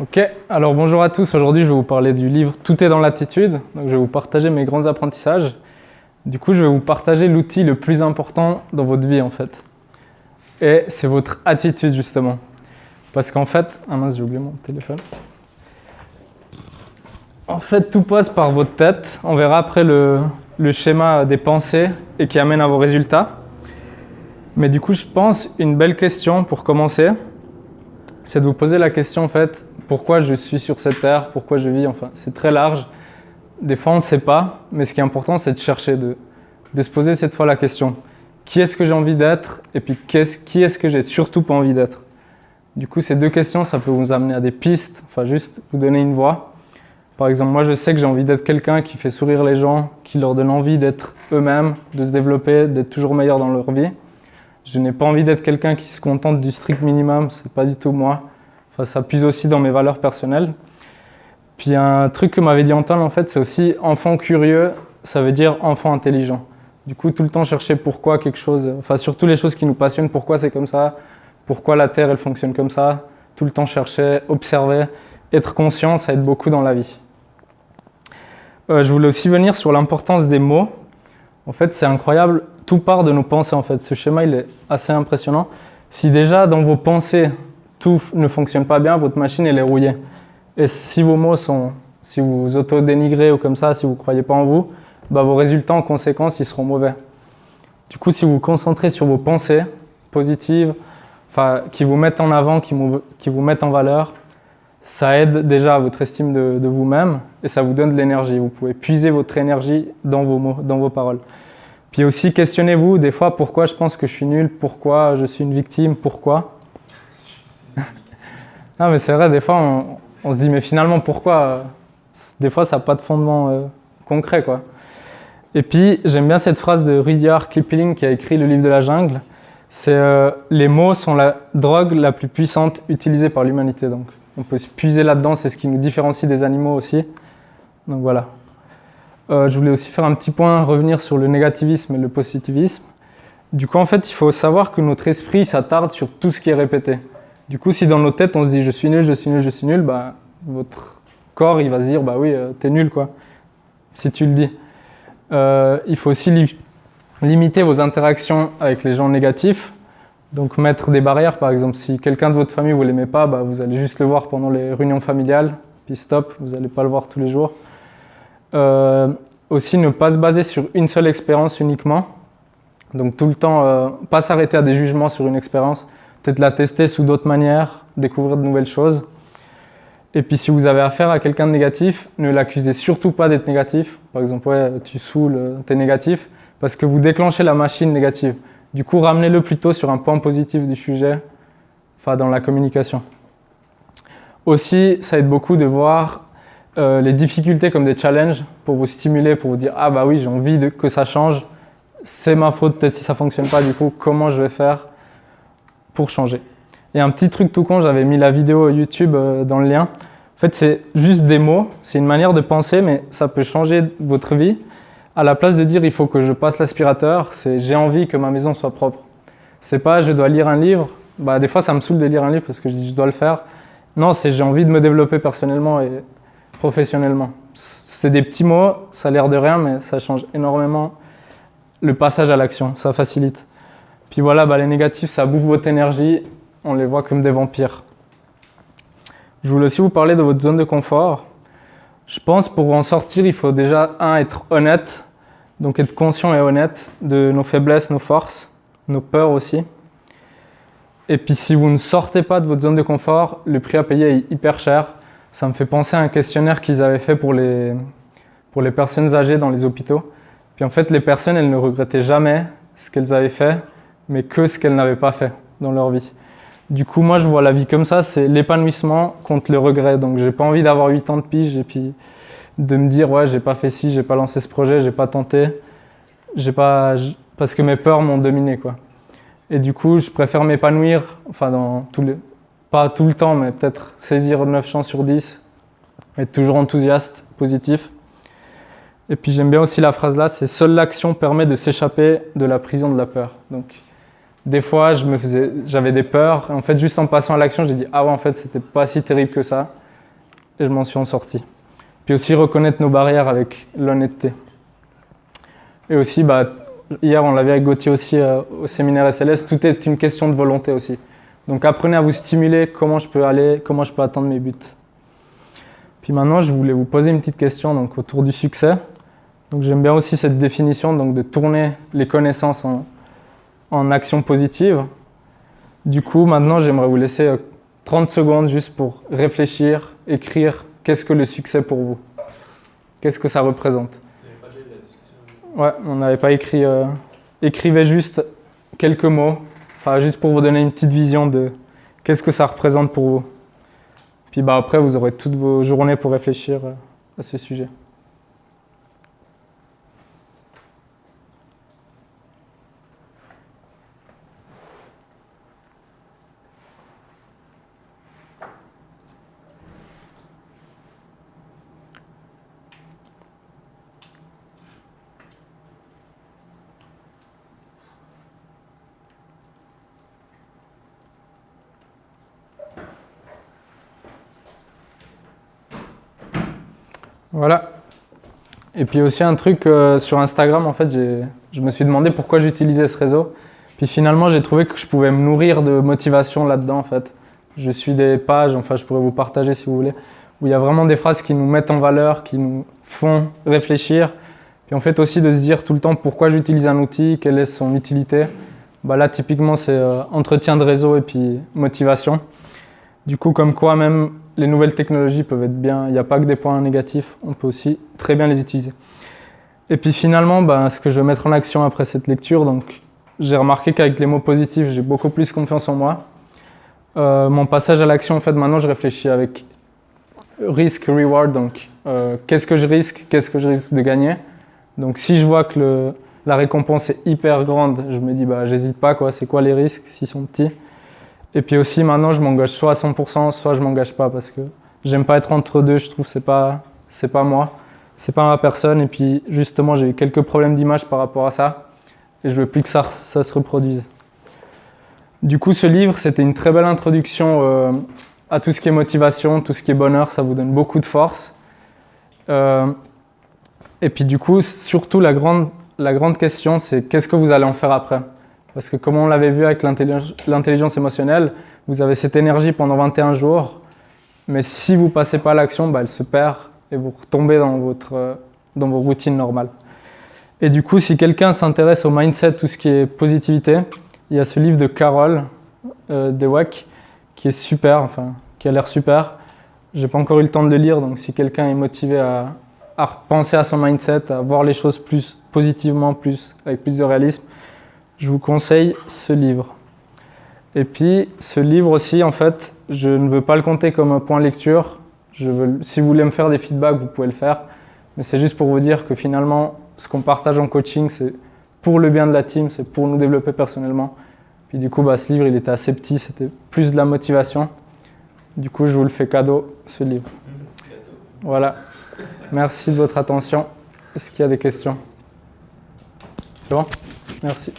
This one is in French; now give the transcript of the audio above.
Ok, alors bonjour à tous. Aujourd'hui, je vais vous parler du livre Tout est dans l'attitude. Donc, je vais vous partager mes grands apprentissages. Du coup, je vais vous partager l'outil le plus important dans votre vie, en fait. Et c'est votre attitude, justement. Parce qu'en fait... Ah mince, j'ai oublié mon téléphone. En fait, tout passe par votre tête. On verra après le schéma des pensées et qui amène à vos résultats. Mais du coup, je pense une belle question pour commencer, c'est de vous poser la question, en fait, pourquoi je suis sur cette terre, pourquoi je vis, enfin, c'est très large. Des fois, on ne sait pas, mais ce qui est important, c'est de chercher, de se poser cette fois la question. Qui est-ce que j'ai envie d'être? Et puis, qui est-ce que j'ai surtout pas envie d'être? Du coup, ces deux questions, ça peut vous amener à des pistes, enfin, juste vous donner une voie. Par exemple, moi, je sais que j'ai envie d'être quelqu'un qui fait sourire les gens, qui leur donne envie d'être eux-mêmes, de se développer, d'être toujours meilleur dans leur vie. Je n'ai pas envie d'être quelqu'un qui se contente du strict minimum, c'est pas du tout moi. Enfin, ça puise aussi dans mes valeurs personnelles. Puis un truc que m'avait dit Antoine, en fait, c'est aussi enfant curieux, ça veut dire enfant intelligent. Du coup, tout le temps chercher pourquoi quelque chose, enfin surtout les choses qui nous passionnent, pourquoi c'est comme ça, pourquoi la Terre elle fonctionne comme ça, tout le temps chercher, observer, être conscient, ça aide beaucoup dans la vie. Je voulais aussi venir sur l'importance des mots. En fait, c'est incroyable, tout part de nos pensées en fait. Ce schéma, il est assez impressionnant. Si déjà dans vos pensées, tout ne fonctionne pas bien, votre machine, elle est rouillée. Et si vos mots sont, si vous auto-dénigrez ou comme ça, si vous ne croyez pas en vous, bah, vos résultats en conséquence, ils seront mauvais. Du coup, si vous vous concentrez sur vos pensées positives, enfin, qui vous mettent en avant, qui vous mettent en valeur, ça aide déjà à votre estime de vous-même et ça vous donne de l'énergie. Vous pouvez puiser votre énergie dans vos mots, dans vos paroles. Puis aussi, questionnez-vous des fois pourquoi je pense que je suis nul, pourquoi je suis une victime, pourquoi. Non mais c'est vrai, des fois on se dit mais finalement pourquoi. Des fois ça n'a pas de fondement concret quoi. Et puis j'aime bien cette phrase de Rudyard Kipling qui a écrit le livre de la jungle. C'est les mots sont la drogue la plus puissante utilisée par l'humanité. Donc on peut se puiser là-dedans, c'est ce qui nous différencie des animaux aussi. Donc voilà. Je voulais aussi faire un petit point, revenir sur le négativisme et le positivisme. Du coup, en fait, il faut savoir que notre esprit s'attarde sur tout ce qui est répété. Du coup, si dans nos têtes, on se dit « je suis nul, je suis nul, je suis nul », bah, votre corps, il va se dire « bah oui, t'es nul, quoi », si tu le dis. Il faut aussi limiter vos interactions avec les gens négatifs. Donc, mettre des barrières, par exemple. Si quelqu'un de votre famille, vous ne l'aimez pas, bah, vous allez juste le voir pendant les réunions familiales, puis stop, vous n'allez pas le voir tous les jours. Aussi ne pas se baser sur une seule expérience uniquement, donc tout le temps pas s'arrêter à des jugements sur une expérience, peut-être la tester sous d'autres manières, découvrir de nouvelles choses. Et puis si vous avez affaire à quelqu'un de négatif, ne l'accusez surtout pas d'être négatif. Par exemple, ouais, tu saoules, t'es négatif, parce que vous déclenchez la machine négative. Du coup, ramenez-le plutôt sur un point positif du sujet, enfin dans la communication. Aussi, ça aide beaucoup de voir les difficultés comme des challenges pour vous stimuler, pour vous dire « Ah bah oui, j'ai envie que ça change, c'est ma faute peut-être si ça ne fonctionne pas, du coup, comment je vais faire pour changer ?» Et un petit truc tout con, j'avais mis la vidéo YouTube dans le lien. En fait, c'est juste des mots, c'est une manière de penser, mais ça peut changer votre vie. À la place de dire « Il faut que je passe l'aspirateur », c'est « J'ai envie que ma maison soit propre ». C'est pas « Je dois lire un livre ». Bah, des fois, ça me saoule de lire un livre parce que je dis « Je dois le faire ». Non, c'est « J'ai envie de me développer personnellement et professionnellement ». C'est des petits mots, ça a l'air de rien, mais ça change énormément le passage à l'action, ça facilite. Puis voilà, bah, les négatifs, ça bouffe votre énergie, on les voit comme des vampires. Je voulais aussi vous parler de votre zone de confort. Je pense pour en sortir, il faut déjà, être honnête, donc être conscient et honnête de nos faiblesses, nos forces, nos peurs aussi. Et puis si vous ne sortez pas de votre zone de confort, le prix à payer est hyper cher. Ça me fait penser à un questionnaire qu'ils avaient fait pour les personnes âgées dans les hôpitaux. Puis en fait, les personnes, elles ne regrettaient jamais ce qu'elles avaient fait, mais que ce qu'elles n'avaient pas fait dans leur vie. Du coup, moi, je vois la vie comme ça, c'est l'épanouissement contre le regret. Donc, j'ai pas envie d'avoir 8 ans de pige et puis de me dire « ouais, j'ai pas fait ci, j'ai pas lancé ce projet, j'ai pas tenté, parce que mes peurs m'ont dominé, quoi. » Et du coup, je préfère m'épanouir, enfin, pas tout le temps, mais peut-être saisir 9 chances sur 10, être toujours enthousiaste, positif. Et puis j'aime bien aussi la phrase là, c'est « Seule l'action permet de s'échapper de la prison de la peur ». Donc Des fois, j'avais des peurs. Et en fait, juste en passant à l'action, j'ai dit ah ouais, en fait, c'était pas si terrible que ça. Et je m'en suis en sorti. Puis aussi reconnaître nos barrières avec l'honnêteté. Et aussi, hier, on l'a vu avec Gauthier aussi au séminaire SLS, tout est une question de volonté aussi. Donc apprenez à vous stimuler, comment je peux atteindre mes buts. Puis maintenant, je voulais vous poser une petite question donc, autour du succès. Donc j'aime bien aussi cette définition donc, de tourner les connaissances en action positive. Du coup, maintenant, j'aimerais vous laisser 30 secondes juste pour réfléchir, écrire qu'est-ce que le succès pour vous. Qu'est-ce que ça représente. Ouais, on n'avait pas écrit. Écrivez juste quelques mots, enfin juste pour vous donner une petite vision de qu'est-ce que ça représente pour vous. Puis après, vous aurez toutes vos journées pour réfléchir à ce sujet. Voilà. Et puis aussi un truc sur Instagram, en fait, je me suis demandé pourquoi j'utilisais ce réseau. Puis finalement, j'ai trouvé que je pouvais me nourrir de motivation là-dedans, en fait. Je suis des pages, enfin, je pourrais vous partager si vous voulez, où il y a vraiment des phrases qui nous mettent en valeur, qui nous font réfléchir. Puis en fait aussi de se dire tout le temps pourquoi j'utilise un outil, quelle est son utilité. Là, typiquement, c'est entretien de réseau et puis motivation. Du coup, comme quoi même les nouvelles technologies peuvent être bien, il n'y a pas que des points négatifs, on peut aussi très bien les utiliser. Et puis finalement, ce que je vais mettre en action après cette lecture, donc j'ai remarqué qu'avec les mots positifs, j'ai beaucoup plus confiance en moi. Mon passage à l'action, en fait, maintenant je réfléchis avec risk-reward, donc qu'est-ce que je risque de gagner. Donc si je vois que la récompense est hyper grande, je me dis j'hésite pas, c'est quoi les risques s'ils sont petits. Et puis aussi maintenant je m'engage soit à 100%, soit je m'engage pas parce que j'aime pas être entre deux, je trouve que c'est pas moi, c'est pas ma personne. Et puis justement j'ai eu quelques problèmes d'image par rapport à ça et je veux plus que ça se reproduise. Du coup ce livre c'était une très belle introduction à tout ce qui est motivation, tout ce qui est bonheur, ça vous donne beaucoup de force. Et puis du coup surtout la grande question c'est qu'est-ce que vous allez en faire après ? Parce que comme on l'avait vu avec l'intelligence émotionnelle, vous avez cette énergie pendant 21 jours, mais si vous ne passez pas à l'action, elle se perd et vous retombez dans vos routines normales. Et du coup, si quelqu'un s'intéresse au mindset, tout ce qui est positivité, il y a ce livre de Carol Dweck qui est super, qui a l'air super. Je n'ai pas encore eu le temps de le lire, donc si quelqu'un est motivé à repenser à son mindset, à voir les choses plus positivement, avec plus de réalisme, je vous conseille ce livre. Et puis, ce livre aussi, en fait, je ne veux pas le compter comme un point lecture. Si vous voulez me faire des feedbacks, vous pouvez le faire. Mais c'est juste pour vous dire que finalement, ce qu'on partage en coaching, c'est pour le bien de la team, c'est pour nous développer personnellement. Puis du coup, ce livre, il était assez petit, c'était plus de la motivation. Du coup, je vous le fais cadeau, ce livre. Voilà. Merci de votre attention. Est-ce qu'il y a des questions ? C'est bon ? Merci.